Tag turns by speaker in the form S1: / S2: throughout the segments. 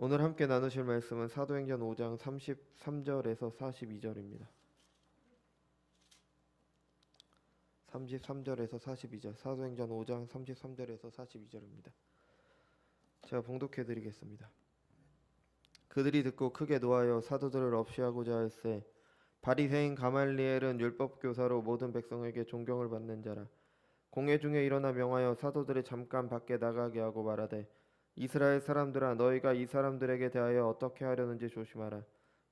S1: 오늘 함께 나누실 말씀은 사도행전 5장 33절에서 42절입니다. 33절에서 42절, 사도행전 5장 33절에서 42절입니다. 제가 봉독해 드리겠습니다. 그들이 듣고 크게 노하여 사도들을 없이하고자 할세 바리새인 가말리엘은 율법 교사로 모든 백성에게 존경을 받는 자라. 공회 중에 일어나 명하여 사도들을 잠깐 밖에 나가게 하고 말하되 이스라엘 사람들아, 너희가 이 사람들에게 대하여 어떻게 하려는지 조심하라.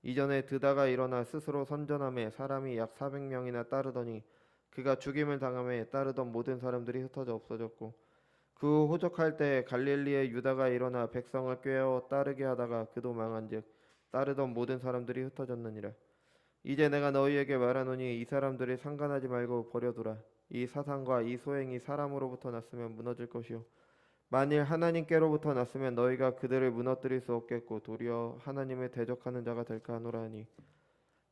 S1: 이전에 드다가 일어나 스스로 선전하며 사람이 약 400명이나 따르더니 그가 죽임을 당하며 따르던 모든 사람들이 흩어져 없어졌고, 그 후 호적할 때 갈릴리의 유다가 일어나 백성을 꾀어 따르게 하다가 그도 망한즉 따르던 모든 사람들이 흩어졌느니라. 이제 내가 너희에게 말하노니 이 사람들이 상관하지 말고 버려두라. 이 사상과 이 소행이 사람으로부터 났으면 무너질 것이요 만일 하나님께로부터 났으면 너희가 그들을 무너뜨릴 수 없겠고 도리어 하나님을 대적하는 자가 될까 하노라 하니,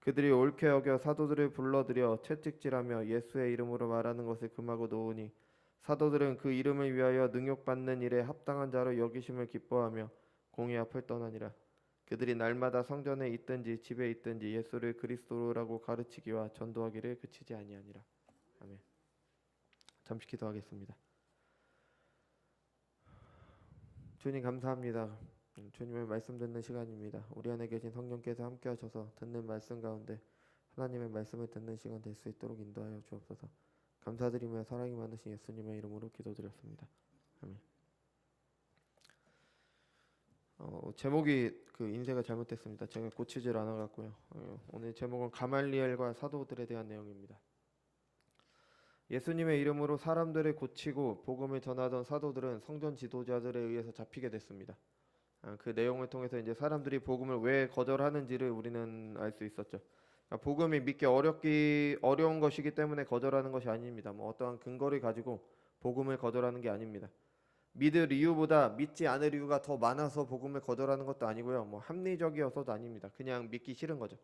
S1: 그들이 옳게 여겨 사도들을 불러들여 채찍질하며 예수의 이름으로 말하는 것을 금하고 놓으니, 사도들은 그 이름을 위하여 능욕받는 일에 합당한 자로 여기심을 기뻐하며 공의 앞을 떠나니라. 그들이 날마다 성전에 있든지 집에 있든지 예수를 그리스도라고 가르치기와 전도하기를 그치지 아니하니라. 아멘. 잠시 기도하겠습니다. 주님 감사합니다. 주님의 말씀 듣는 시간입니다. 우리 안에 계신 성령께서 함께 하셔서 듣는 말씀 가운데 하나님의 말씀을 듣는 시간 될 수 있도록 인도하여 주옵소서. 감사드리며 사랑이 많으신 예수님의 이름으로 기도드렸습니다. 아멘. 제목이 인쇄가 잘못됐습니다. 제가 고치질 않아갖고요. 오늘 제목은 가말리엘과 사도들에 대한 내용입니다. 예수님의 이름으로 사람들을 고치고 복음을 전하던 사도들은 성전 지도자들에 의해서 잡히게 됐습니다. 그 내용을 통해서 이제 사람들이 복음을 왜 거절하는지를 우리는 알 수 있었죠. 복음이 믿기 어려운 것이기 때문에 거절하는 것이 아닙니다. 어떠한 근거를 가지고 복음을 거절하는 게 아닙니다. 믿을 이유보다 믿지 않을 이유가 더 많아서 복음을 거절하는 것도 아니고요. 합리적이어서도 아닙니다. 그냥 믿기 싫은 거죠.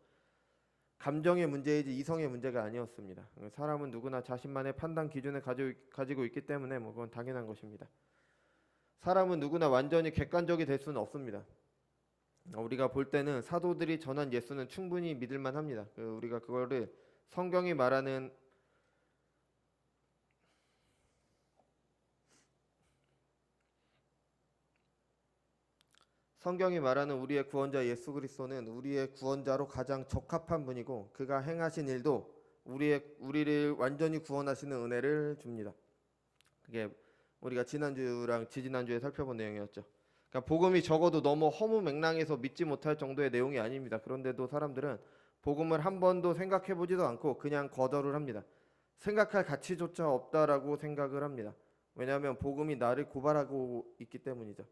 S1: 감정의 문제이지 이성의 문제가 아니었습니다. 사람은 누구나 자신만의 판단 기준을 가지고 있기 때문에 그건 당연한 것입니다. 사람은 누구나 완전히 객관적이 될 수는 없습니다. 우리가 볼 때는 사도들이 전한 예수는 충분히 믿을만 합니다. 우리가 그거를 성경이 말하는 우리의 구원자 예수 그리스도는 우리의 구원자로 가장 적합한 분이고, 그가 행하신 일도 우리를 완전히 구원하시는 은혜를 줍니다. 그게 우리가 지난주랑 지지난주에 살펴본 내용이었죠. 그러니까 복음이 적어도 너무 허무맹랑해서 믿지 못할 정도의 내용이 아닙니다. 그런데도 사람들은 복음을 한 번도 생각해보지도 않고 그냥 거절을 합니다. 생각할 가치조차 없다라고 생각을 합니다. 왜냐하면 복음이 나를 고발하고 있기 때문이죠.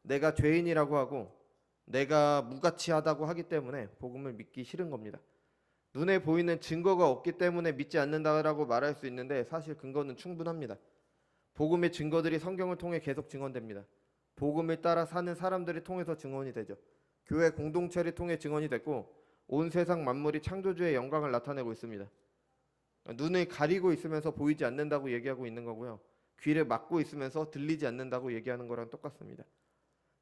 S1: 내가 죄인이라고 하고 내가 무가치하다고 하기 때문에 복음을 믿기 싫은 겁니다. 눈에 보이는 증거가 없기 때문에 믿지 않는다라고 말할 수 있는데, 사실 근거는 충분합니다. 복음의 증거들이 성경을 통해 계속 증언됩니다. 복음을 따라 사는 사람들을 통해서 증언이 되죠. 교회 공동체를 통해 증언이 됐고, 온 세상 만물이 창조주의 영광을 나타내고 있습니다. 눈을 가리고 있으면서 보이지 않는다고 얘기하고 있는 거고요. 귀를 막고 있으면서 들리지 않는다고 얘기하는 거랑 똑같습니다.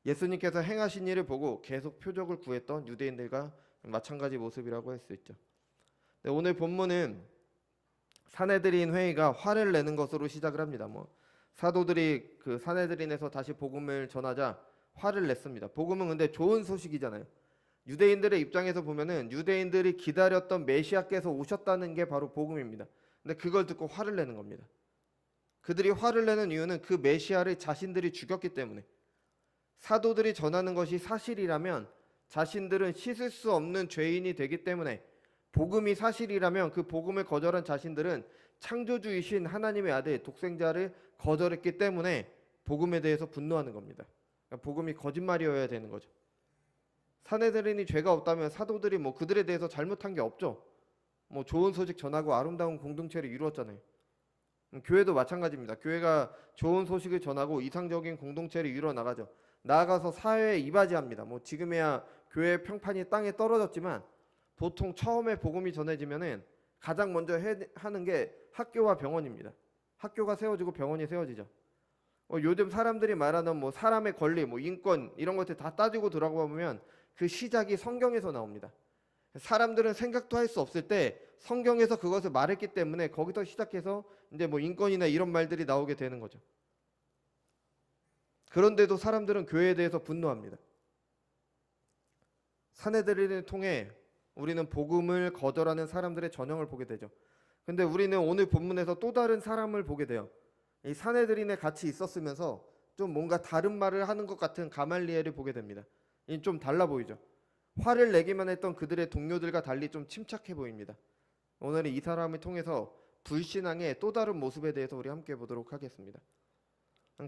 S1: 예수님께서 행하신 일을 보고 계속 표적을 구했던 유대인들과 마찬가지 모습이라고 할 수 있죠. 오늘 본문은 산헤드린 회의가 화를 내는 것으로 시작을 합니다. 사도들이 그 산헤드린에서 다시 복음을 전하자 화를 냈습니다. 복음은 근데 좋은 소식이잖아요. 유대인들의 입장에서 보면은 유대인들이 기다렸던 메시아께서 오셨다는 게 바로 복음입니다. 근데 그걸 듣고 화를 내는 겁니다. 그들이 화를 내는 이유는 그 메시아를 자신들이 죽였기 때문에. 사도들이 전하는 것이 사실이라면 자신들은 씻을 수 없는 죄인이 되기 때문에, 복음이 사실이라면 그 복음을 거절한 자신들은 창조주이신 하나님의 아들 독생자를 거절했기 때문에 복음에 대해서 분노하는 겁니다. 그러니까 복음이 거짓말이어야 되는 거죠. 산헤드린이 죄가 없다면 사도들이 그들에 대해서 잘못한 게 없죠. 좋은 소식 전하고 아름다운 공동체를 이루었잖아요. 교회도 마찬가지입니다. 교회가 좋은 소식을 전하고 이상적인 공동체를 이루어 나가죠. 나아가서 사회에 이바지합니다. 지금에야 교회 평판이 땅에 떨어졌지만 보통 처음에 복음이 전해지면은 가장 먼저 하는 게 학교와 병원입니다. 학교가 세워지고 병원이 세워지죠. 요즘 사람들이 말하는 뭐 사람의 권리, 뭐 인권 이런 것들 다 따지고 들어가 보면 그 시작이 성경에서 나옵니다. 사람들은 생각도 할 수 없을 때 성경에서 그것을 말했기 때문에 거기서 시작해서 이제 뭐 인권이나 이런 말들이 나오게 되는 거죠. 그런데도 사람들은 교회에 대해서 분노합니다. 사내들을 통해 우리는 복음을 거절하는 사람들의 전형을 보게 되죠. 근데 우리는 오늘 본문에서 또 다른 사람을 보게 돼요. 이 사내들인에 같이 있었으면서 좀 뭔가 다른 말을 하는 것 같은 가말리엘을 보게 됩니다. 좀 달라 보이죠. 화를 내기만 했던 그들의 동료들과 달리 좀 침착해 보입니다. 오늘은 이 사람을 통해서 불신앙의 또 다른 모습에 대해서 우리 함께 보도록 하겠습니다.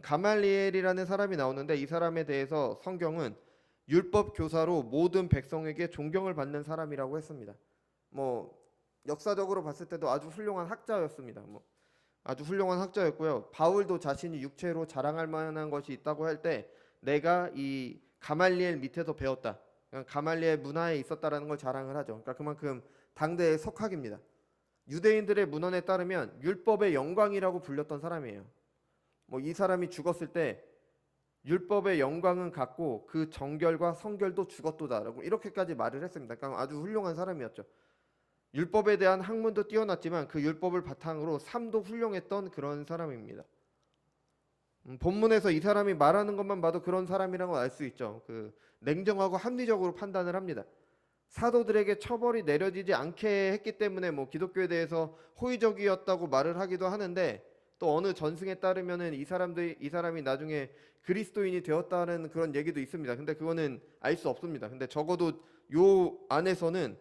S1: 가말리엘이라는 사람이 나오는데 이 사람에 대해서 성경은 율법 교사로 모든 백성에게 존경을 받는 사람이라고 했습니다. 뭐 역사적으로 봤을 때도 아주 훌륭한 학자였습니다. 아주 훌륭한 학자였고요. 바울도 자신이 육체로 자랑할 만한 것이 있다고 할 때 내가 이 가말리엘 밑에서 배웠다. 가말리엘 문화에 있었다라는 걸 자랑을 하죠. 그러니까 그만큼 당대의 석학입니다. 유대인들의 문헌에 따르면 율법의 영광이라고 불렸던 사람이에요. 이 사람이 죽었을 때 율법의 영광은 갖고 그 정결과 성결도 죽었도다라고 이렇게까지 말을 했습니다. 그러니까 아주 훌륭한 사람이었죠. 율법에 대한 학문도 뛰어났지만 그 율법을 바탕으로 삶도 훌륭했던 그런 사람입니다. 본문에서 이 사람이 말하는 것만 봐도 그런 사람이라는 걸 알 수 있죠. 냉정하고 합리적으로 판단을 합니다. 사도들에게 처벌이 내려지지 않게 했기 때문에 기독교에 대해서 호의적이었다고 말을 하기도 하는데 또 어느 전승에 따르면은 이 사람이 나중에 그리스도인이 되었다는 그런 얘기도 있습니다. 근데 그거는 알 수 없습니다. 근데 적어도 요 안에서는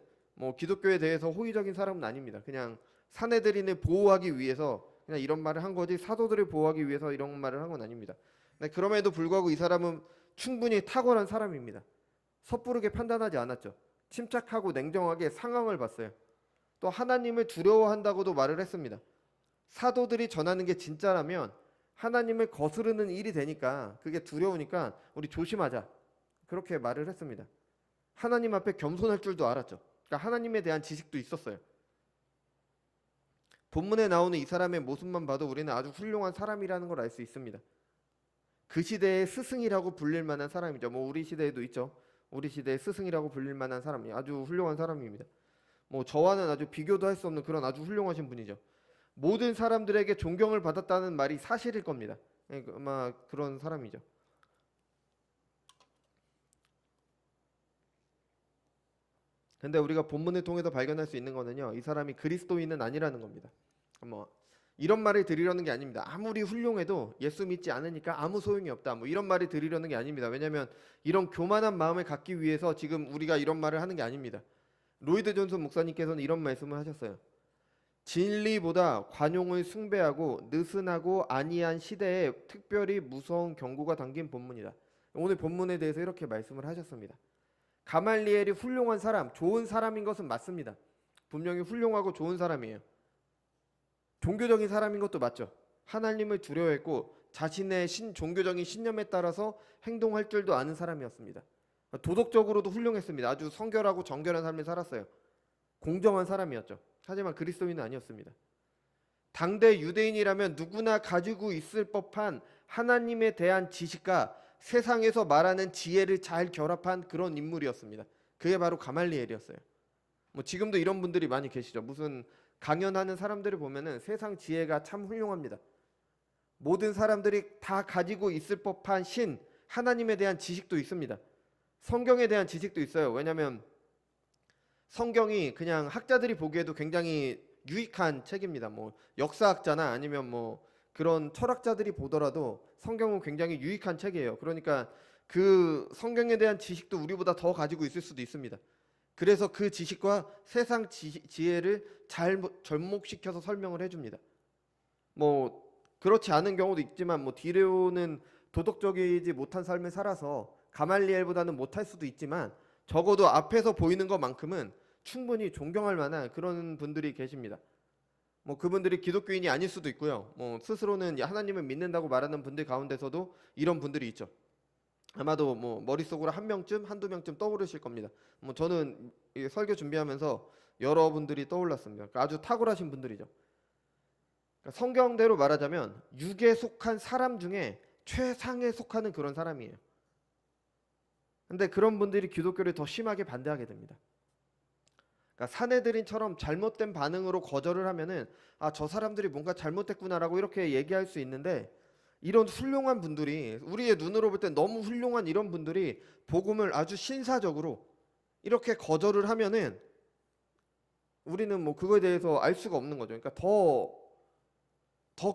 S1: 기독교에 대해서 호의적인 사람은 아닙니다. 그냥 사내들인을 보호하기 위해서 그냥 이런 말을 한 거지 사도들을 보호하기 위해서 이런 말을 한 건 아닙니다. 근데 그럼에도 불구하고 이 사람은 충분히 탁월한 사람입니다. 섣부르게 판단하지 않았죠. 침착하고 냉정하게 상황을 봤어요. 또 하나님을 두려워한다고도 말을 했습니다. 사도들이 전하는 게 진짜라면 하나님을 거스르는 일이 되니까 그게 두려우니까 우리 조심하자. 그렇게 말을 했습니다. 하나님 앞에 겸손할 줄도 알았죠. 그러니까 하나님에 대한 지식도 있었어요. 본문에 나오는 이 사람의 모습만 봐도 우리는 아주 훌륭한 사람이라는 걸 알 수 있습니다. 그 시대의 스승이라고 불릴 만한 사람이죠. 우리 시대에도 있죠. 우리 시대의 스승이라고 불릴 만한 사람이 아주 훌륭한 사람입니다. 저와는 아주 비교도 할 수 없는 그런 아주 훌륭하신 분이죠. 모든 사람들에게 존경을 받았다는 말이 사실일 겁니다. 아마 그런 사람이죠. 근데 우리가 본문을 통해서 발견할 수 있는 거는요, 이 사람이 그리스도인은 아니라는 겁니다. 이런 말을 드리려는 게 아닙니다. 아무리 훌륭해도 예수 믿지 않으니까 아무 소용이 없다. 이런 말을 드리려는 게 아닙니다. 왜냐하면 이런 교만한 마음을 갖기 위해서 지금 우리가 이런 말을 하는 게 아닙니다. 로이드 존슨 목사님께서는 이런 말씀을 하셨어요. 진리보다 관용을 숭배하고 느슨하고 안이한 시대에 특별히 무서운 경고가 담긴 본문이다. 오늘 본문에 대해서 이렇게 말씀을 하셨습니다. 가말리엘이 훌륭한 사람, 좋은 사람인 것은 맞습니다. 분명히 훌륭하고 좋은 사람이에요. 종교적인 사람인 것도 맞죠. 하나님을 두려워했고 자신의 종교적인 신념에 따라서 행동할 줄도 아는 사람이었습니다. 도덕적으로도 훌륭했습니다. 아주 성결하고 정결한 삶을 살았어요. 공정한 사람이었죠. 하지만 그리스도인은 아니었습니다. 당대 유대인이라면 누구나 가지고 있을 법한 하나님에 대한 지식과 세상에서 말하는 지혜를 잘 결합한 그런 인물이었습니다. 그게 바로 가말리엘이었어요. 지금도 이런 분들이 많이 계시죠. 무슨 강연하는 사람들을 보면은 세상 지혜가 참 훌륭합니다. 모든 사람들이 다 가지고 있을 법한 하나님에 대한 지식도 있습니다. 성경에 대한 지식도 있어요. 왜냐하면 성경이 그냥 학자들이 보기에도 굉장히 유익한 책입니다. 역사학자나 아니면 그런 철학자들이 보더라도 성경은 굉장히 유익한 책이에요. 그러니까 그 성경에 대한 지식도 우리보다 더 가지고 있을 수도 있습니다. 그래서 그 지식과 세상 지혜를 잘 접목시켜서 설명을 해줍니다. 그렇지 않은 경우도 있지만 디레오는 도덕적이지 못한 삶을 살아서 가말리엘보다는 못할 수도 있지만 적어도 앞에서 보이는 것만큼은 충분히 존경할 만한 그런 분들이 계십니다. 그분들이 기독교인이 아닐 수도 있고요. 스스로는 하나님을 믿는다고 말하는 분들 가운데서도 이런 분들이 있죠. 아마도 머릿속으로 한두 명쯤 떠오르실 겁니다. 저는 설교 준비하면서 여러분들이 떠올랐습니다. 그러니까 아주 탁월하신 분들이죠. 그러니까 성경대로 말하자면 육에 속한 사람 중에 최상에 속하는 그런 사람이에요. 근데 그런 분들이 기독교를 더 심하게 반대하게 됩니다. 그러니까 사내들인처럼 잘못된 반응으로 거절을 하면은 저 사람들이 뭔가 잘못됐구나라고 이렇게 얘기할 수 있는데, 이런 훌륭한 분들이, 우리의 눈으로 볼 때 너무 훌륭한 이런 분들이 복음을 아주 신사적으로 이렇게 거절을 하면은 우리는 뭐 그거에 대해서 알 수가 없는 거죠. 그러니까 더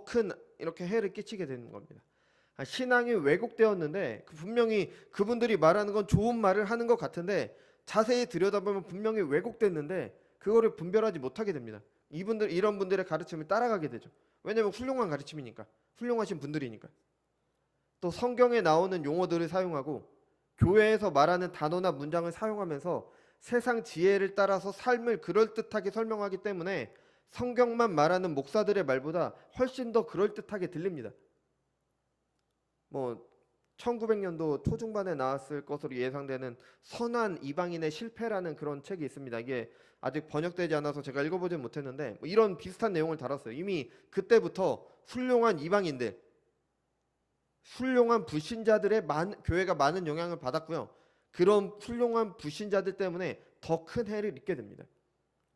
S1: 큰 이렇게 해를 끼치게 되는 겁니다. 신앙이 왜곡되었는데 분명히 그분들이 말하는 건 좋은 말을 하는 것 같은데 자세히 들여다보면 분명히 왜곡됐는데 그거를 분별하지 못하게 됩니다. 이런 분들의 가르침을 따라가게 되죠. 왜냐하면 훌륭한 가르침이니까, 훌륭하신 분들이니까. 또 성경에 나오는 용어들을 사용하고 교회에서 말하는 단어나 문장을 사용하면서 세상 지혜를 따라서 삶을 그럴듯하게 설명하기 때문에 성경만 말하는 목사들의 말보다 훨씬 더 그럴듯하게 들립니다. 뭐 1900년도 초중반에 나왔을 것으로 예상되는 선한 이방인의 실패라는 그런 책이 있습니다. 이게 아직 번역되지 않아서 제가 읽어보진 못했는데 뭐 이런 비슷한 내용을 다뤘어요. 이미 그때부터 훌륭한 이방인들, 훌륭한 불신자들의 교회가 많은 영향을 받았고요. 그런 훌륭한 불신자들 때문에 더 큰 해를 입게 됩니다.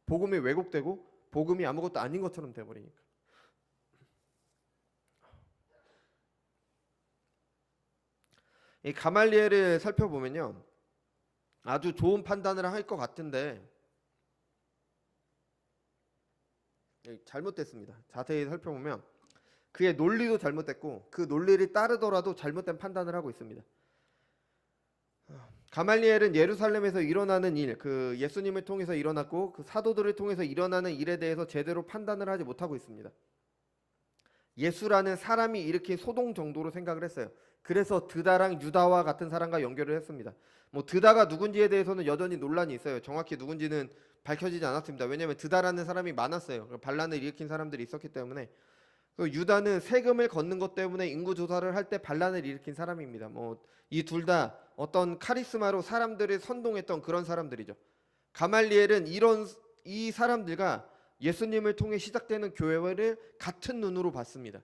S1: 복음이 왜곡되고 복음이 아무것도 아닌 것처럼 돼버리니까. 이 가말리엘을 살펴보면요, 아주 좋은 판단을 할 것 같은데 잘못됐습니다. 자세히 살펴보면 그의 논리도 잘못됐고 그 논리를 따르더라도 잘못된 판단을 하고 있습니다. 가말리엘은 예루살렘에서 일어나는 일, 그 예수님을 통해서 일어났고 그 사도들을 통해서 일어나는 일에 대해서 제대로 판단을 하지 못하고 있습니다. 예수라는 사람이 일으킨 소동 정도로 생각을 했어요. 그래서 드다랑 유다와 같은 사람과 연결을 했습니다. 뭐 드다가 누군지에 대해서는 여전히 논란이 있어요. 정확히 누군지는 밝혀지지 않았습니다. 왜냐하면 드다라는 사람이 많았어요. 반란을 일으킨 사람들이 있었기 때문에. 유다는 세금을 걷는 것 때문에 인구 조사를 할 때 반란을 일으킨 사람입니다. 뭐 이 둘 다 어떤 카리스마로 사람들을 선동했던 그런 사람들이죠. 가말리엘은 이 사람들과 예수님을 통해 시작되는 교회를 같은 눈으로 봤습니다.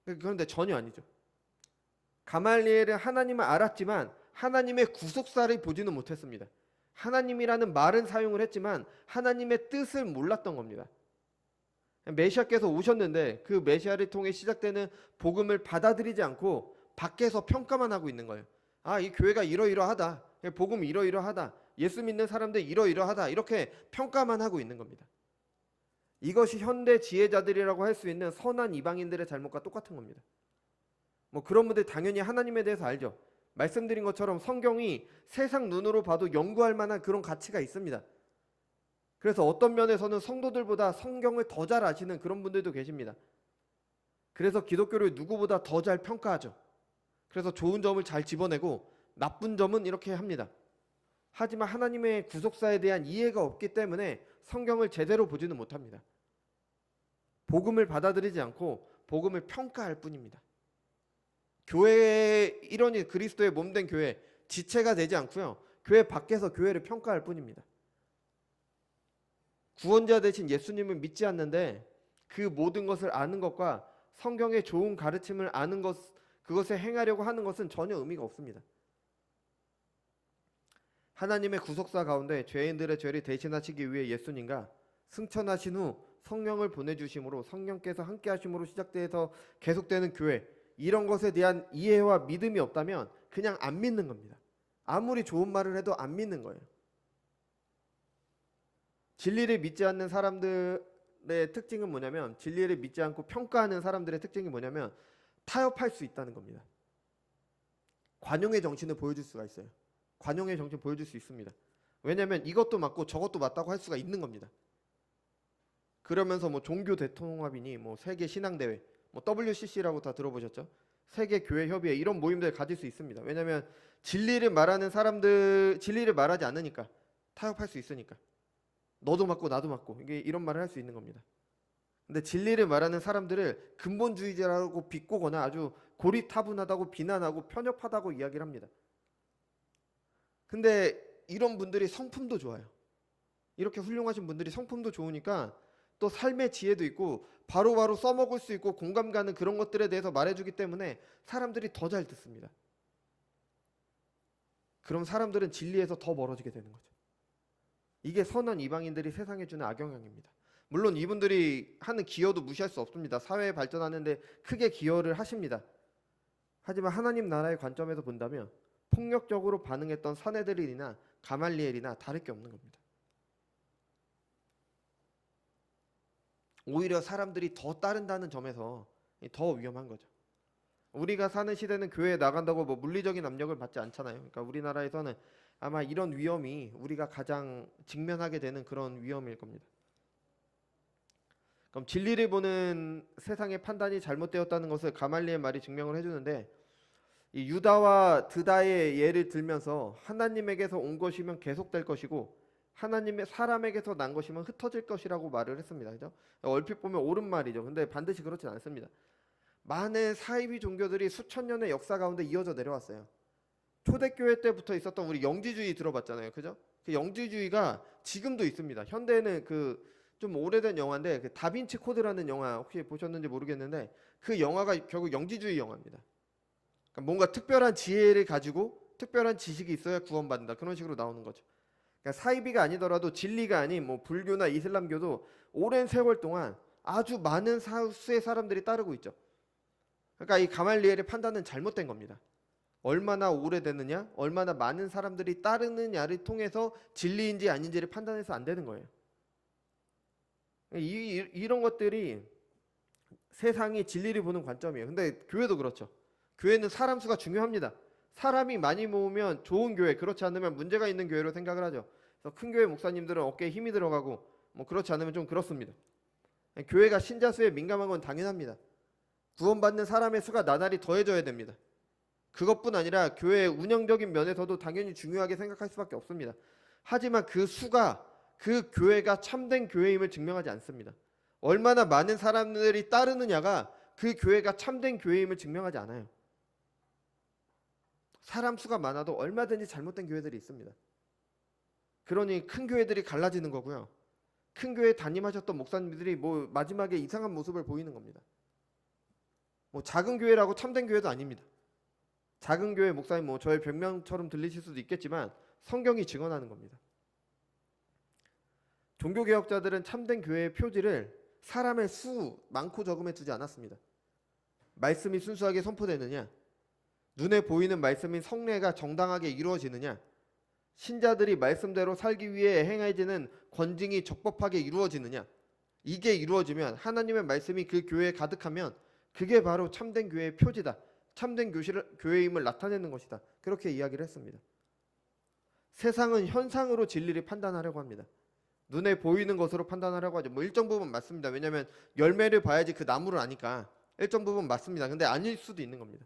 S1: 그런데 전혀 아니죠. 가말리엘은 하나님을 알았지만 하나님의 구속사를 보지는 못했습니다. 하나님이라는 말은 사용을 했지만 하나님의 뜻을 몰랐던 겁니다. 메시아께서 오셨는데 그 메시아를 통해 시작되는 복음을 받아들이지 않고 밖에서 평가만 하고 있는 거예요. 이 교회가 이러이러하다, 복음이 이러이러하다, 예수 믿는 사람들 이러이러하다, 이렇게 평가만 하고 있는 겁니다. 이것이 현대 지혜자들이라고 할 수 있는 선한 이방인들의 잘못과 똑같은 겁니다. 뭐 그런 분들 당연히 하나님에 대해서 알죠. 말씀드린 것처럼 성경이 세상 눈으로 봐도 연구할 만한 그런 가치가 있습니다. 그래서 어떤 면에서는 성도들보다 성경을 더 잘 아시는 그런 분들도 계십니다. 그래서 기독교를 누구보다 더 잘 평가하죠. 그래서 좋은 점을 잘 집어내고 나쁜 점은 이렇게 합니다. 하지만 하나님의 구속사에 대한 이해가 없기 때문에 성경을 제대로 보지는 못합니다. 복음을 받아들이지 않고 복음을 평가할 뿐입니다. 교회의 일원이 그리스도의 몸된 교회, 지체가 되지 않고요. 교회 밖에서 교회를 평가할 뿐입니다. 구원자 되신 예수님을 믿지 않는데 그 모든 것을 아는 것과 성경의 좋은 가르침을 아는 것, 그것을 행하려고 하는 것은 전혀 의미가 없습니다. 하나님의 구속사 가운데 죄인들의 죄를 대신하시기 위해 예수님과 승천하신 후 성령을 보내주심으로 성령께서 함께 하심으로 시작돼서 계속되는 교회, 이런 것에 대한 이해와 믿음이 없다면 그냥 안 믿는 겁니다. 아무리 좋은 말을 해도 안 믿는 거예요. 진리를 믿지 않는 사람들의 특징은 뭐냐면, 진리를 믿지 않고 평가하는 사람들의 특징이 뭐냐면 타협할 수 있다는 겁니다. 관용의 정신을 보여줄 수가 있어요. 관용의 정신 보여줄 수 있습니다. 왜냐하면 이것도 맞고 저것도 맞다고 할 수가 있는 겁니다. 그러면서 뭐 종교 대통합이니 뭐 세계 신앙대회, 뭐 WCC라고 다 들어보셨죠? 세계 교회 협의회, 이런 모임들 가질 수 있습니다. 왜냐하면 진리를 말하는 사람들, 진리를 말하지 않으니까, 타협할 수 있으니까. 너도 맞고 나도 맞고, 이게 이런 말을 할 수 있는 겁니다. 근데 진리를 말하는 사람들을 근본주의자라고 비꼬거나 아주 고리타분하다고 비난하고 편협하다고 이야기를 합니다. 근데 이런 분들이 성품도 좋아요. 이렇게 훌륭하신 분들이 성품도 좋으니까 또 삶의 지혜도 있고 바로바로 써먹을 수 있고 공감 가는 그런 것들에 대해서 말해주기 때문에 사람들이 더 잘 듣습니다. 그럼 사람들은 진리에서 더 멀어지게 되는 거죠. 이게 선한 이방인들이 세상에 주는 악영향입니다. 물론 이분들이 하는 기여도 무시할 수 없습니다. 사회 발전하는데 크게 기여를 하십니다. 하지만 하나님 나라의 관점에서 본다면 폭력적으로 반응했던 사내들이나 가말리엘이나 다를 게 없는 겁니다. 오히려 사람들이 더 따른다는 점에서 더 위험한 거죠. 우리가 사는 시대는 교회에 나간다고 뭐 물리적인 압력을 받지 않잖아요. 그러니까 우리나라에서는 아마 이런 위험이 우리가 가장 직면하게 되는 그런 위험일 겁니다. 그럼 진리를 보는 세상의 판단이 잘못되었다는 것을 가말리엘 말이 증명을 해주는데, 이 유다와 드다의 예를 들면서 하나님에게서 온 것이면 계속될 것이고 하나님의 사람에게서 난 것이면 흩어질 것이라고 말을 했습니다. 그죠? 얼핏 보면 옳은 말이죠. 근데 반드시 그렇진 않습니다. 많은 사이비 종교들이 수천 년의 역사 가운데 이어져 내려왔어요. 초대교회 때부터 있었던 우리 영지주의 들어봤잖아요. 그죠? 그 영지주의가 지금도 있습니다. 현대에는 그 좀 오래된 영화인데 그 다빈치 코드라는 영화 혹시 보셨는지 모르겠는데 그 영화가 결국 영지주의 영화입니다. 그러니까 뭔가 특별한 지혜를 가지고 특별한 지식이 있어야 구원받는다. 그런 식으로 나오는 거죠. 그러니까 사이비가 아니더라도 진리가 아닌 뭐 불교나 이슬람교도 오랜 세월 동안 아주 많은 수의 사람들이 따르고 있죠. 그러니까 이 가말리엘의 판단은 잘못된 겁니다. 얼마나 오래됐느냐, 얼마나 많은 사람들이 따르느냐를 통해서 진리인지 아닌지를 판단해서 안 되는 거예요. 이런 것들이 세상이 진리를 보는 관점이에요. 근데 교회도 그렇죠. 교회는 사람 수가 중요합니다. 사람이 많이 모으면 좋은 교회, 그렇지 않으면 문제가 있는 교회로 생각을 하죠. 그래서 큰 교회 목사님들은 어깨에 힘이 들어가고 뭐 그렇지 않으면 좀 그렇습니다. 교회가 신자 수에 민감한 건 당연합니다. 구원받는 사람의 수가 나날이 더해져야 됩니다. 그것뿐 아니라 교회의 운영적인 면에서도 당연히 중요하게 생각할 수밖에 없습니다. 하지만 그 수가 그 교회가 참된 교회임을 증명하지 않습니다. 얼마나 많은 사람들이 따르느냐가 그 교회가 참된 교회임을 증명하지 않아요. 사람 수가 많아도 얼마든지 잘못된 교회들이 있습니다. 그러니 큰 교회들이 갈라지는 거고요. 큰 교회 담임하셨던 목사님들이 뭐 마지막에 이상한 모습을 보이는 겁니다. 뭐 작은 교회라고 참된 교회도 아닙니다. 작은 교회 목사님 뭐 저의 변명처럼 들리실 수도 있겠지만 성경이 증언하는 겁니다. 종교개혁자들은 참된 교회의 표지를 사람의 수 많고 적음에 두지 않았습니다. 말씀이 순수하게 선포되느냐, 눈에 보이는 말씀인 성례가 정당하게 이루어지느냐, 신자들이 말씀대로 살기 위해 행해지는 권징이 적법하게 이루어지느냐, 이게 이루어지면 하나님의 말씀이 그 교회에 가득하면 그게 바로 참된 교회의 표지다. 참된 교회임을 나타내는 것이다. 그렇게 이야기를 했습니다. 세상은 현상으로 진리를 판단하려고 합니다. 눈에 보이는 것으로 판단하려고 하죠. 뭐 일정 부분 맞습니다. 왜냐하면 열매를 봐야지 그 나무를 아니까 일정 부분 맞습니다. 근데 아닐 수도 있는 겁니다.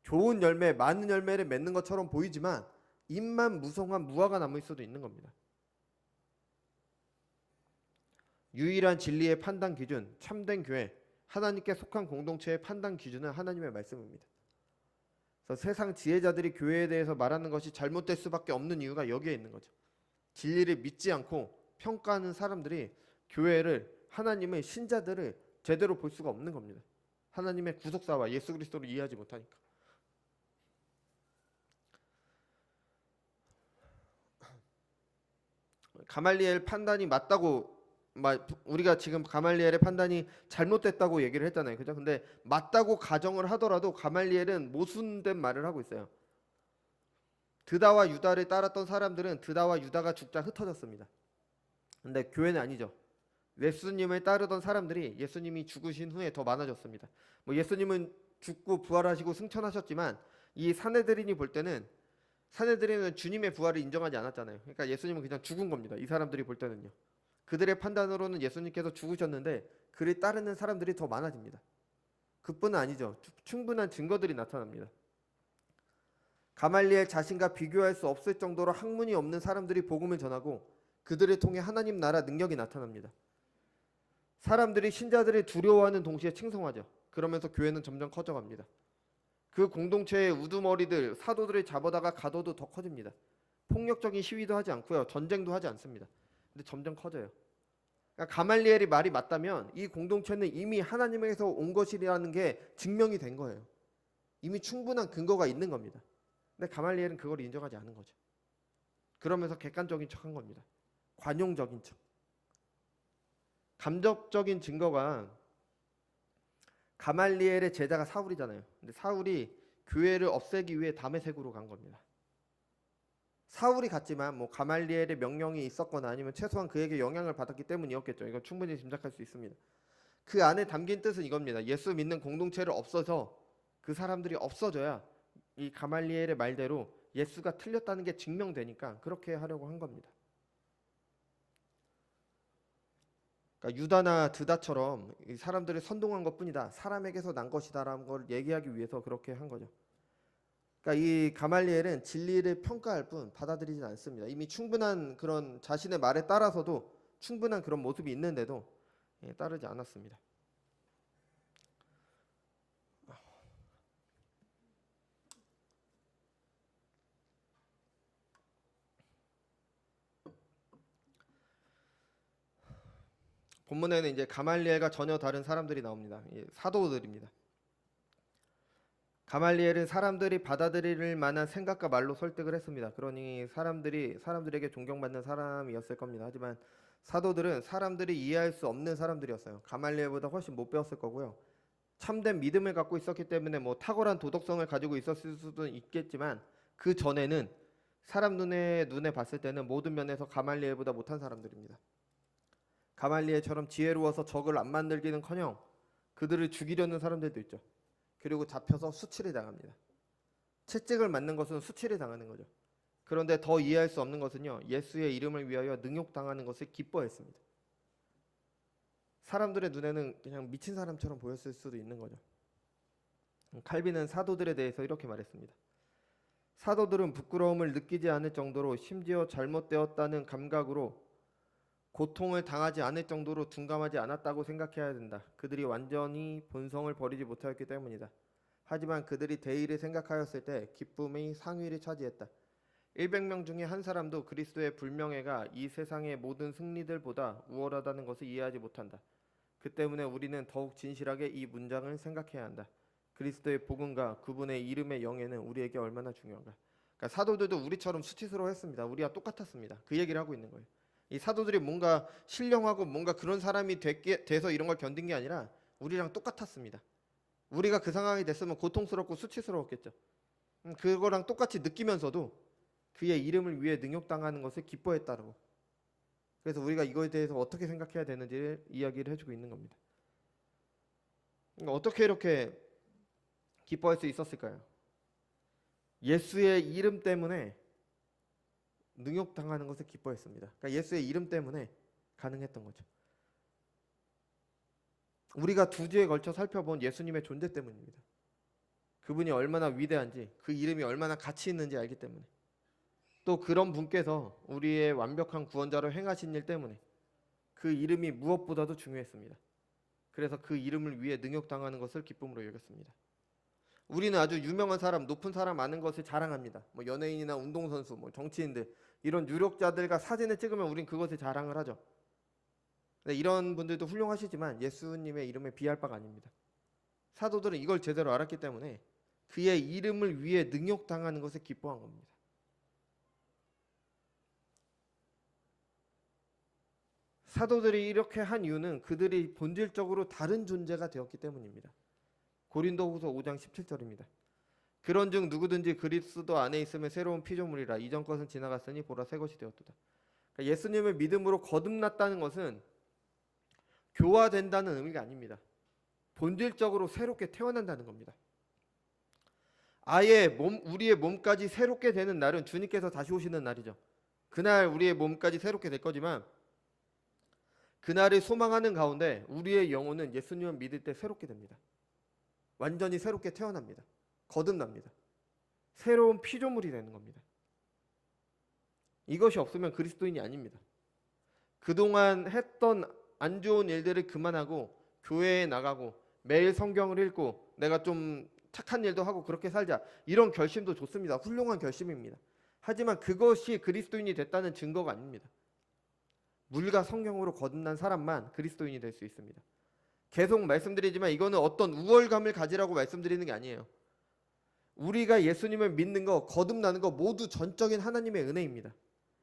S1: 좋은 열매, 많은 열매를 맺는 것처럼 보이지만 잎만 무성한 무화과 나무일 수도 있는 겁니다. 유일한 진리의 판단 기준, 참된 교회, 하나님께 속한 공동체의 판단 기준은 하나님의 말씀입니다. 그래서 세상 지혜자들이 교회에 대해서 말하는 것이 잘못될 수밖에 없는 이유가 여기에 있는 거죠. 진리를 믿지 않고 평가하는 사람들이 교회를, 하나님의 신자들을 제대로 볼 수가 없는 겁니다. 하나님의 구속사와 예수 그리스도를 이해하지 못하니까. 가말리엘 판단이 맞다고, 우리가 지금 가말리엘의 판단이 잘못됐다고 얘기를 했잖아요. 그죠? 근데 맞다고 가정을 하더라도 가말리엘은 모순된 말을 하고 있어요. 드다와 유다를 따랐던 사람들은 드다와 유다가 죽자 흩어졌습니다. 근데 교회는 아니죠. 예수님을 따르던 사람들이 예수님이 죽으신 후에 더 많아졌습니다. 뭐 예수님은 죽고 부활하시고 승천하셨지만 이 사내들인이 볼 때는, 사내들인은 주님의 부활을 인정하지 않았잖아요. 그러니까 예수님은 그냥 죽은 겁니다. 이 사람들이 볼 때는요. 그들의 판단으로는 예수님께서 죽으셨는데 그를 따르는 사람들이 더 많아집니다. 그뿐은 아니죠. 충분한 증거들이 나타납니다. 가말리엘 자신과 비교할 수 없을 정도로 학문이 없는 사람들이 복음을 전하고 그들을 통해 하나님 나라 능력이 나타납니다. 사람들이 신자들을 두려워하는 동시에 칭송하죠. 그러면서 교회는 점점 커져갑니다. 그 공동체의 우두머리들, 사도들을 잡아다가 가둬도 더 커집니다. 폭력적인 시위도 하지 않고요. 전쟁도 하지 않습니다. 근데 점점 커져요. 그러니까 가말리엘이 말이 맞다면 이 공동체는 이미 하나님에게서 온 것이라는 게 증명이 된 거예요. 이미 충분한 근거가 있는 겁니다. 근데 가말리엘은 그걸 인정하지 않은 거죠. 그러면서 객관적인 척한 겁니다. 관용적인 척. 감정적인 증거가 가말리엘의 제자가 사울이잖아요. 근데 사울이 교회를 없애기 위해 다메섹으로 간 겁니다. 사울이 갔지만 뭐 가말리엘의 명령이 있었거나 아니면 최소한 그에게 영향을 받았기 때문이었겠죠. 이건 충분히 짐작할 수 있습니다. 그 안에 담긴 뜻은 이겁니다. 예수 믿는 공동체를 없어서 그 사람들이 없어져야 이 가말리엘의 말대로 예수가 틀렸다는 게 증명되니까 그렇게 하려고 한 겁니다. 그러니까 유다나 드다처럼 이 사람들을 선동한 것뿐이다. 사람에게서 난 것이다라는 걸 얘기하기 위해서 그렇게 한 거죠. 그러니까 이 가말리엘은 진리를 평가할 뿐 받아들이진 않습니다. 이미 충분한 그런 자신의 말에 따라서도 충분한 그런 모습이 있는데도 따르지 않았습니다. 본문에는 이제 가말리엘과 전혀 다른 사람들이 나옵니다. 사도들입니다. 가말리엘은 사람들이 받아들일 만한 생각과 말로 설득을 했습니다. 그러니 사람들에게 존경받는 사람이었을 겁니다. 하지만 사도들은 사람들이 이해할 수 없는 사람들이었어요. 가말리엘보다 훨씬 못 배웠을 거고요. 참된 믿음을 갖고 있었기 때문에 뭐 탁월한 도덕성을 가지고 있었을 수도 있겠지만 그 전에는 사람 눈에 봤을 때는 모든 면에서 가말리엘보다 못한 사람들입니다. 가말리엘처럼 지혜로워서 적을 안 만들기는커녕 그들을 죽이려는 사람들도 있죠. 그리고 잡혀서 수치를 당합니다. 채찍을 맞는 것은 수치를 당하는 거죠. 그런데 더 이해할 수 없는 것은요, 예수의 이름을 위하여 능욕당하는 것을 기뻐했습니다. 사람들의 눈에는 그냥 미친 사람처럼 보였을 수도 있는 거죠. 칼빈은 사도들에 대해서 이렇게 말했습니다. 사도들은 부끄러움을 느끼지 않을 정도로 심지어 잘못되었다는 감각으로 고통을 당하지 않을 정도로 둔감하지 않았다고 생각해야 된다. 그들이 완전히 본성을 버리지 못하였기 때문이다. 하지만 그들이 대의를 생각하였을 때 기쁨의 상위를 차지했다. 100명 중에 한 사람도 그리스도의 불명예가 이 세상의 모든 승리들보다 우월하다는 것을 이해하지 못한다. 그 때문에 우리는 더욱 진실하게 이 문장을 생각해야 한다. 그리스도의 복음과 그분의 이름의 영예는 우리에게 얼마나 중요한가. 그러니까 사도들도 우리처럼 수치스러워했습니다. 우리와 똑같았습니다. 그 얘기를 하고 있는 거예요. 이 사도들이 뭔가 신령하고 뭔가 그런 사람이 돼서 이런 걸 견딘 게 아니라 우리랑 똑같았습니다. 우리가 그 상황이 됐으면 고통스럽고 수치스러웠겠죠. 그거랑 똑같이 느끼면서도 그의 이름을 위해 능욕당하는 것을 기뻐했다고. 그래서 우리가 이거에 대해서 어떻게 생각해야 되는지를 이야기를 해주고 있는 겁니다. 그러니까 어떻게 이렇게 기뻐할 수 있었을까요? 예수의 이름 때문에 능욕당하는 것을 기뻐했습니다. 그러니까 예수의 이름 때문에 가능했던 거죠. 우리가 두 주에 걸쳐 살펴본 예수님의 존재 때문입니다. 그분이 얼마나 위대한지, 그 이름이 얼마나 가치 있는지 알기 때문에, 또 그런 분께서 우리의 완벽한 구원자로 행하신 일 때문에 그 이름이 무엇보다도 중요했습니다. 그래서 그 이름을 위해 능욕당하는 것을 기쁨으로 여겼습니다. 우리는 아주 유명한 사람, 높은 사람 아는 것을 자랑합니다. 뭐 연예인이나 운동선수, 뭐 정치인들, 이런 유력자들과 사진을 찍으면 우린 그것을 자랑을 하죠. 이런 분들도 훌륭하시지만 예수님의 이름에 비할 바가 아닙니다. 사도들은 이걸 제대로 알았기 때문에 그의 이름을 위해 능욕당하는 것을 기뻐한 겁니다. 사도들이 이렇게 한 이유는 그들이 본질적으로 다른 존재가 되었기 때문입니다. 고린도후서 5장 17절입니다. 그런즉 누구든지 그리스도 안에 있으면 새로운 피조물이라. 이전 것은 지나갔으니 보라 새 것이 되었도다. 그러니까 예수님을 믿음으로 거듭났다는 것은 교화된다는 의미가 아닙니다. 본질적으로 새롭게 태어난다는 겁니다. 아예 우리의 몸까지 새롭게 되는 날은 주님께서 다시 오시는 날이죠. 그날 우리의 몸까지 새롭게 될 거지만 그날을 소망하는 가운데 우리의 영혼은 예수님을 믿을 때 새롭게 됩니다. 완전히 새롭게 태어납니다. 거듭납니다. 새로운 피조물이 되는 겁니다. 이것이 없으면 그리스도인이 아닙니다. 그동안 했던 안 좋은 일들을 그만하고 교회에 나가고 매일 성경을 읽고 내가 좀 착한 일도 하고 그렇게 살자, 이런 결심도 좋습니다. 훌륭한 결심입니다. 하지만 그것이 그리스도인이 됐다는 증거가 아닙니다. 물과 성령으로 거듭난 사람만 그리스도인이 될 수 있습니다. 계속 말씀드리지만 이거는 어떤 우월감을 가지라고 말씀드리는 게 아니에요. 우리가 예수님을 믿는 거, 거듭나는 거 모두 전적인 하나님의 은혜입니다.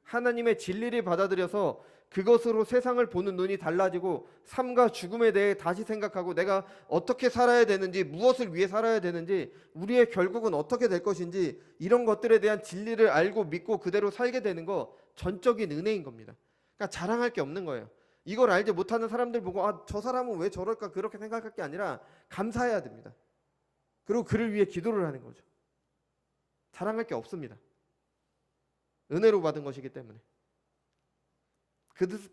S1: 하나님의 진리를 받아들여서 그것으로 세상을 보는 눈이 달라지고 삶과 죽음에 대해 다시 생각하고 내가 어떻게 살아야 되는지, 무엇을 위해 살아야 되는지, 우리의 결국은 어떻게 될 것인지, 이런 것들에 대한 진리를 알고 믿고 그대로 살게 되는 거 전적인 은혜인 겁니다. 그러니까 자랑할 게 없는 거예요. 이걸 알지 못하는 사람들 보고 저 사람은 왜 저럴까 그렇게 생각할 게 아니라 감사해야 됩니다. 그리고 그를 위해 기도를 하는 거죠. 자랑할 게 없습니다. 은혜로 받은 것이기 때문에.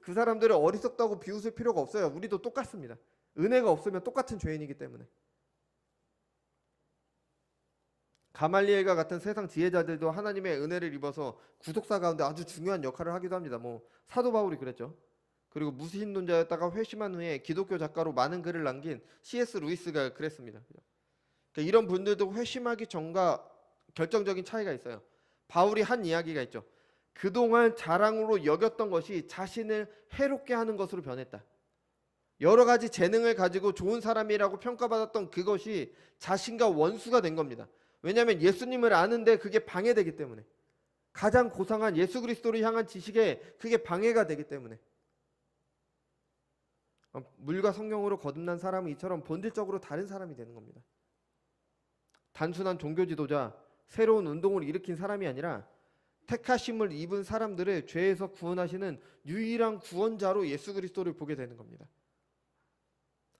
S1: 그 사람들을 어리석다고 비웃을 필요가 없어요. 우리도 똑같습니다. 은혜가 없으면 똑같은 죄인이기 때문에. 가말리엘과 같은 세상 지혜자들도 하나님의 은혜를 입어서 구속사 가운데 아주 중요한 역할을 하기도 합니다. 사도 바울이 그랬죠. 그리고 무신론자였다가 회심한 후에 기독교 작가로 많은 글을 남긴 C.S. 루이스가 그랬습니다. 그러니까 이런 분들도 회심하기 전과 결정적인 차이가 있어요. 바울이 한 이야기가 있죠. 그동안 자랑으로 여겼던 것이 자신을 해롭게 하는 것으로 변했다. 여러 가지 재능을 가지고 좋은 사람이라고 평가받았던 그것이 자신과 원수가 된 겁니다. 왜냐하면 예수님을 아는데 그게 방해되기 때문에. 가장 고상한 예수 그리스도를 향한 지식에 그게 방해가 되기 때문에. 물과 성령으로 거듭난 사람은 이처럼 본질적으로 다른 사람이 되는 겁니다. 단순한 종교 지도자, 새로운 운동을 일으킨 사람이 아니라 택하심을 입은 사람들을 죄에서 구원하시는 유일한 구원자로 예수 그리스도를 보게 되는 겁니다.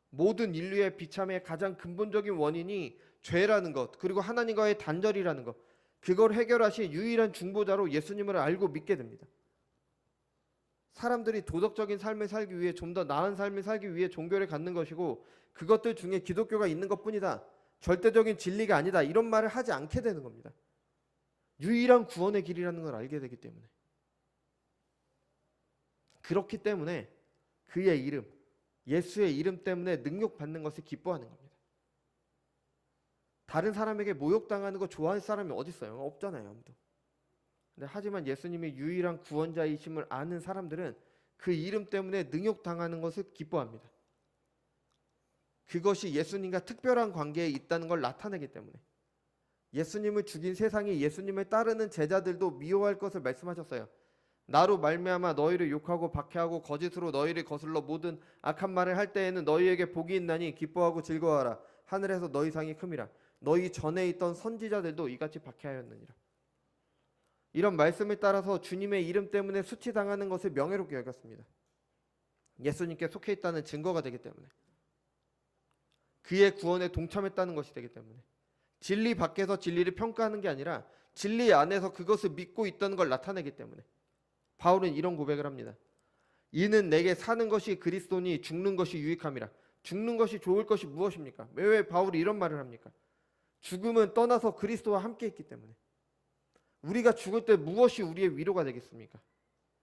S1: 모든 인류의 비참의 가장 근본적인 원인이 죄라는 것, 그리고 하나님과의 단절이라는 것, 그걸 해결하신 유일한 중보자로 예수님을 알고 믿게 됩니다. 사람들이 도덕적인 삶을 살기 위해, 좀 더 나은 삶을 살기 위해 종교를 갖는 것이고, 그것들 중에 기독교가 있는 것뿐이다, 절대적인 진리가 아니다, 이런 말을 하지 않게 되는 겁니다. 유일한 구원의 길이라는 걸 알게 되기 때문에. 그렇기 때문에 그의 이름, 예수의 이름 때문에 능욕받는 것을 기뻐하는 겁니다. 다른 사람에게 모욕당하는 거 좋아할 사람이 어디 있어요? 없잖아요, 아무도. 근데 하지만 예수님이 유일한 구원자이심을 아는 사람들은 그 이름 때문에 능욕당하는 것을 기뻐합니다. 그것이 예수님과 특별한 관계에 있다는 걸 나타내기 때문에. 예수님을 죽인 세상이 예수님을 따르는 제자들도 미워할 것을 말씀하셨어요. 나로 말미암아 너희를 욕하고 박해하고 거짓으로 너희를 거슬러 모든 악한 말을 할 때에는 너희에게 복이 있나니 기뻐하고 즐거워하라. 하늘에서 너희 상이 큼이라. 너희 전에 있던 선지자들도 이같이 박해하였느니라. 이런 말씀을 따라서 주님의 이름 때문에 수치당하는 것을 명예롭게 여겼습니다. 예수님께 속해 있다는 증거가 되기 때문에. 그의 구원에 동참했다는 것이 되기 때문에. 진리 밖에서 진리를 평가하는 게 아니라 진리 안에서 그것을 믿고 있다는 걸 나타내기 때문에. 바울은 이런 고백을 합니다. 이는 내게 사는 것이 그리스도니 죽는 것이 유익함이라. 죽는 것이 좋을 것이 무엇입니까? 왜 바울이 이런 말을 합니까? 죽음은 떠나서 그리스도와 함께 있기 때문에. 우리가 죽을 때 무엇이 우리의 위로가 되겠습니까?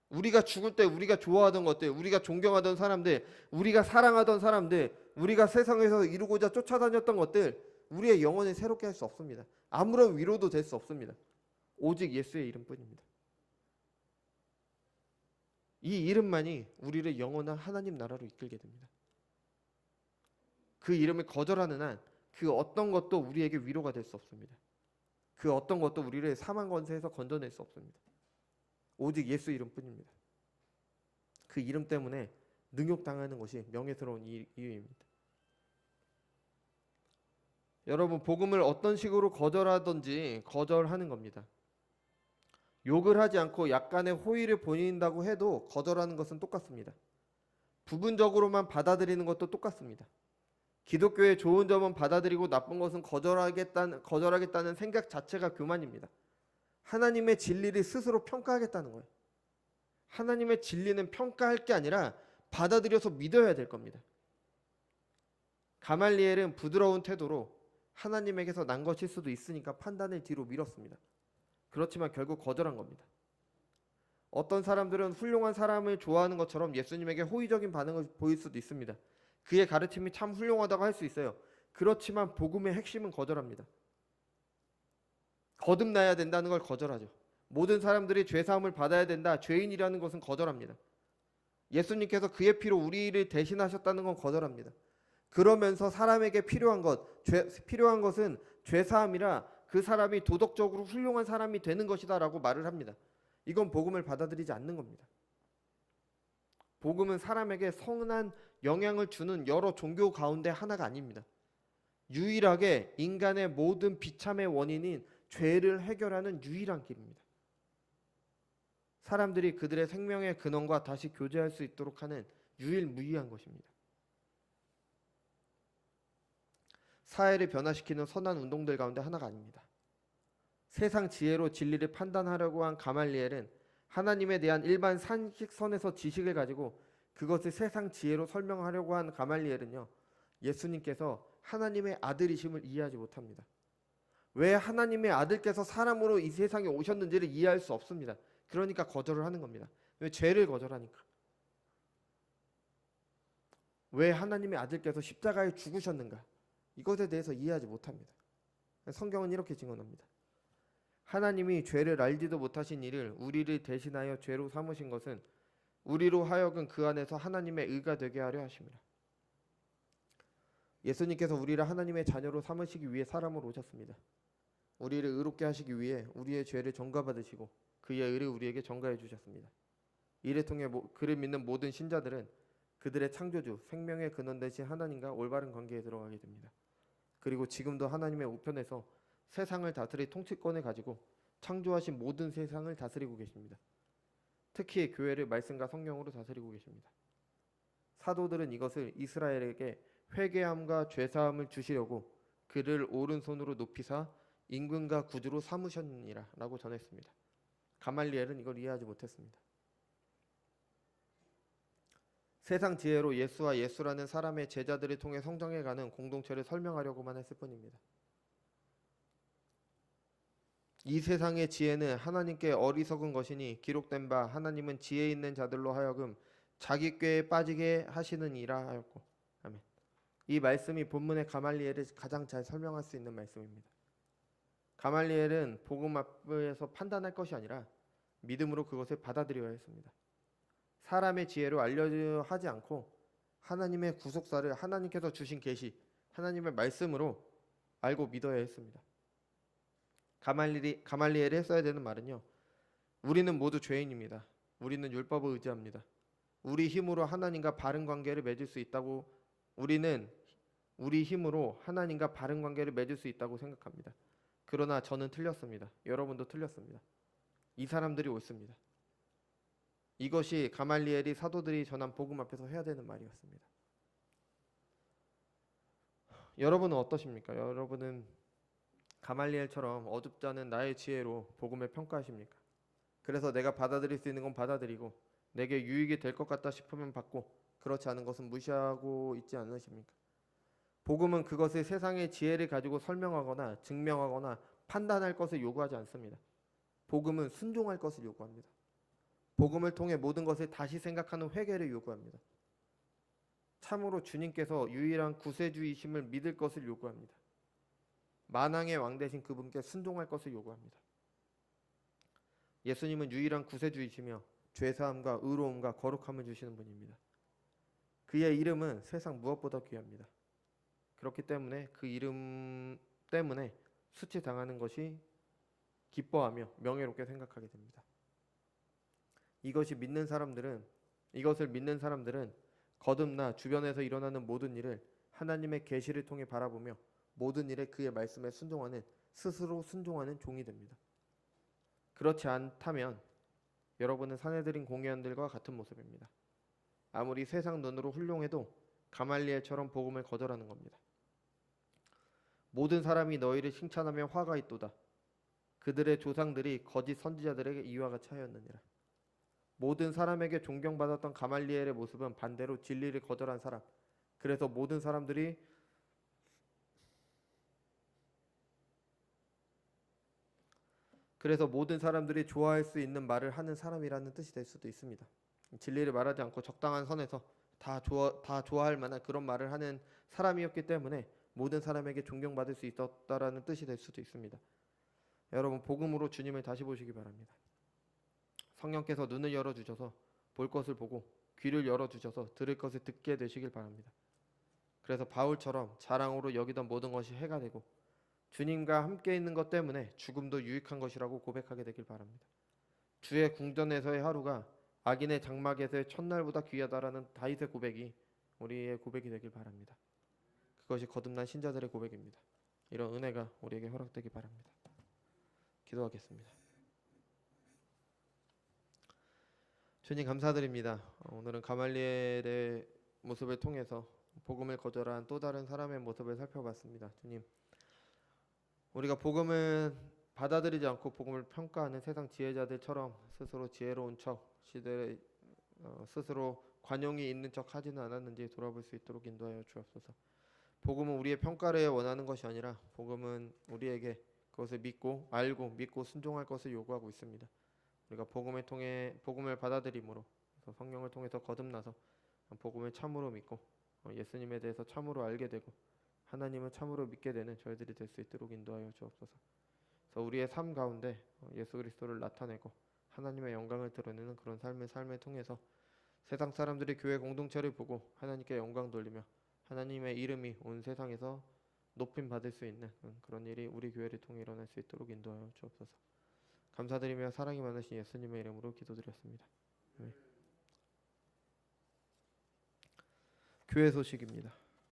S1: 우리가 죽을 때 우리가 좋아하던 것들, 우리가 존경하던 사람들, 우리가 사랑하던 사람들, 우리가 세상에서 이루고자 쫓아다녔던 것들, 우리의 영혼을 새롭게 할 수 없습니다. 아무런 위로도 될 수 없습니다. 오직 예수의 이름뿐입니다. 이 이름만이 우리를 영원한 하나님 나라로 이끌게 됩니다. 그 이름을 거절하는 한 그 어떤 것도 우리에게 위로가 될 수 없습니다. 그 어떤 것도 우리를 사망 권세에서 건져낼 수 없습니다. 오직 예수 이름뿐입니다. 그 이름 때문에 능욕당하는 것이 명예스러운 이유입니다. 여러분, 복음을 어떤 식으로 거절하든지 거절하는 겁니다. 욕을 하지 않고 약간의 호의를 보인다고 해도 거절하는 것은 똑같습니다. 부분적으로만 받아들이는 것도 똑같습니다. 기독교의 좋은 점은 받아들이고 나쁜 것은 거절하겠다는 생각 자체가 교만입니다. 하나님의 진리를 스스로 평가하겠다는 거예요. 하나님의 진리는 평가할 게 아니라 받아들여서 믿어야 될 겁니다. 가말리엘은 부드러운 태도로 하나님에게서 난 것일 수도 있으니까 판단을 뒤로 미뤘습니다. 그렇지만 결국 거절한 겁니다. 어떤 사람들은 훌륭한 사람을 좋아하는 것처럼 예수님에게 호의적인 반응을 보일 수도 있습니다. 그의 가르침이 참 훌륭하다고 할 수 있어요. 그렇지만 복음의 핵심은 거절합니다. 거듭나야 된다는 걸 거절하죠. 모든 사람들이 죄사함을 받아야 된다, 죄인이라는 것은 거절합니다. 예수님께서 그의 피로 우리를 대신하셨다는 건 거절합니다. 그러면서 사람에게 필요한 것은 죄사함이라 그 사람이 도덕적으로 훌륭한 사람이 되는 것이다라고 말을 합니다. 이건 복음을 받아들이지 않는 겁니다. 복음은 사람에게 선한 영향을 주는 여러 종교 가운데 하나가 아닙니다. 유일하게 인간의 모든 비참의 원인인 죄를 해결하는 유일한 길입니다. 사람들이 그들의 생명의 근원과 다시 교제할 수 있도록 하는 유일무이한 것입니다. 사회를 변화시키는 선한 운동들 가운데 하나가 아닙니다. 세상 지혜로 진리를 판단하려고 한 가말리엘은 하나님에 대한 일반 상식선에서 지식을 가지고 그것을 세상 지혜로 설명하려고 한 가말리엘은요, 예수님께서 하나님의 아들이심을 이해하지 못합니다. 왜 하나님의 아들께서 사람으로 이 세상에 오셨는지를 이해할 수 없습니다. 그러니까 거절을 하는 겁니다. 왜? 죄를 거절하니까. 왜 하나님의 아들께서 십자가에 죽으셨는가? 이것에 대해서 이해하지 못합니다. 성경은 이렇게 증언합니다. 하나님이 죄를 알지도 못하신 이를 우리를 대신하여 죄로 삼으신 것은 우리로 하여금 그 안에서 하나님의 의가 되게 하려 하심이라. 예수님께서 우리를 하나님의 자녀로 삼으시기 위해 사람으로 오셨습니다. 우리를 의롭게 하시기 위해 우리의 죄를 전가받으시고 그의 의를 우리에게 전가해 주셨습니다. 이를 통해 그를 믿는 모든 신자들은 그들의 창조주, 생명의 근원 되신 하나님과 올바른 관계에 들어가게 됩니다. 그리고 지금도 하나님의 우편에서 세상을 다스릴 통치권을 가지고 창조하신 모든 세상을 다스리고 계십니다. 특히 교회를 말씀과 성령으로 다스리고 계십니다. 사도들은 이것을 이스라엘에게 회개함과 죄사함을 주시려고 그를 오른손으로 높이사 임금과 구주로 삼으셨느니라 라고 전했습니다. 가말리엘은 이걸 이해하지 못했습니다. 세상 지혜로 예수와 예수라는 사람의 제자들을 통해 성장해가는 공동체를 설명하려고만 했을 뿐입니다. 이 세상의 지혜는 하나님께 어리석은 것이니 기록된 바 하나님은 지혜 있는 자들로 하여금 자기 꾀에 빠지게 하시느니라 하였고, 아멘. 이 말씀이 본문의 가말리엘을 가장 잘 설명할 수 있는 말씀입니다. 가말리엘은 복음 앞에서 판단할 것이 아니라 믿음으로 그것을 받아들여야 했습니다. 사람의 지혜로 알려져 하지 않고 하나님의 구속사를 하나님께서 주신 계시, 하나님의 말씀으로 알고 믿어야 했습니다. 가말리엘이 했어야 되는 말은요, 우리는 모두 죄인입니다. 우리는 율법을 의지합니다. 우리 힘으로 하나님과 바른 관계를 맺을 수 있다고, 우리는 우리 힘으로 하나님과 바른 관계를 맺을 수 있다고 생각합니다. 그러나 저는 틀렸습니다. 여러분도 틀렸습니다. 이 사람들이 옳습니다. 이것이 가말리엘이 사도들이 전한 복음 앞에서 해야 되는 말이었습니다. 여러분은 어떠십니까? 여러분은 가말리엘처럼 어둡지 않은 나의 지혜로 복음을 평가하십니까? 그래서 내가 받아들일 수 있는 건 받아들이고 내게 유익이 될 것 같다 싶으면 받고 그렇지 않은 것은 무시하고 있지 않으십니까? 복음은 그것을 세상의 지혜를 가지고 설명하거나 증명하거나 판단할 것을 요구하지 않습니다. 복음은 순종할 것을 요구합니다. 복음을 통해 모든 것을 다시 생각하는 회개를 요구합니다. 참으로 주님께서 유일한 구세주이심을 믿을 것을 요구합니다. 만왕의 왕 되신 그분께 순종할 것을 요구합니다. 예수님은 유일한 구세주이시며 죄사함과 의로움과 거룩함을 주시는 분입니다. 그의 이름은 세상 무엇보다 귀합니다. 그렇기 때문에 그 이름 때문에 수치당하는 것이 기뻐하며 명예롭게 생각하게 됩니다. 이것을 믿는 사람들은 거듭나 주변에서 일어나는 모든 일을 하나님의 계시를 통해 바라보며 모든 일에 그의 말씀에 순종하는, 스스로 순종하는 종이 됩니다. 그렇지 않다면 여러분은 사내들인 공회원들과 같은 모습입니다. 아무리 세상 눈으로 훌륭해도 가말리엘처럼 복음을 거절하는 겁니다. 모든 사람이 너희를 칭찬하며 화가 있도다. 그들의 조상들이 거짓 선지자들에게 이와 같이 하였느니라. 모든 사람에게 존경받았던 가말리엘의 모습은 반대로 진리를 거절한 사람, 그래서 모든 사람들이 좋아할 수 있는 말을 하는 사람이라는 뜻이 될 수도 있습니다. 진리를 말하지 않고 적당한 선에서 다 좋아할 만한 그런 말을 하는 사람이었기 때문에 모든 사람에게 존경받을 수 있었다라는 뜻이 될 수도 있습니다. 여러분, 복음으로 주님을 다시 보시기 바랍니다. 성령께서 눈을 열어주셔서 볼 것을 보고 귀를 열어주셔서 들을 것을 듣게 되시길 바랍니다. 그래서 바울처럼 자랑으로 여기던 모든 것이 해가 되고 주님과 함께 있는 것 때문에 죽음도 유익한 것이라고 고백하게 되길 바랍니다. 주의 궁전에서의 하루가 악인의 장막에서의 첫날보다 귀하다라는 다윗의 고백이 우리의 고백이 되길 바랍니다. 그것이 거듭난 신자들의 고백입니다. 이런 은혜가 우리에게 허락되길 바랍니다. 기도하겠습니다. 주님 감사드립니다. 오늘은 가말리엘의 모습을 통해서 복음을 거절한 또 다른 사람의 모습을 살펴봤습니다. 주님, 우리가 복음을 받아들이지 않고 복음을 평가하는 세상 지혜자들처럼 스스로 지혜로운 척, 시대에 스스로 관용이 있는 척 하지는 않았는지 돌아볼 수 있도록 인도하여 주옵소서. 복음은 우리의 평가를 원하는 것이 아니라 복음은 우리에게 그것을 믿고 알고 믿고 순종할 것을 요구하고 있습니다. 우리가 복음을 받아들임으로 성령을 통해서 거듭나서 복음을 참으로 믿고 예수님에 대해서 참으로 알게 되고 하나님을 참으로 믿게 되는 저희들이 될 수 있도록 인도하여 주옵소서. 그래서 우리의 삶 가운데 예수 그리스도를 나타내고 하나님의 영광을 드러내는 그런 삶을 통해서 세상 사람들이 교회 공동체를 보고 하나님께 영광 돌리며 하나님의 이름이 온 세상에서 높임 받을 수 있는 그런 일이 우리 교회를 통해 일어날 수 있도록 인도하여 주옵소서. 감사드리며 사랑이 많으신 예수님의 이름으로 기도드렸습니다. 교회 소식입니다.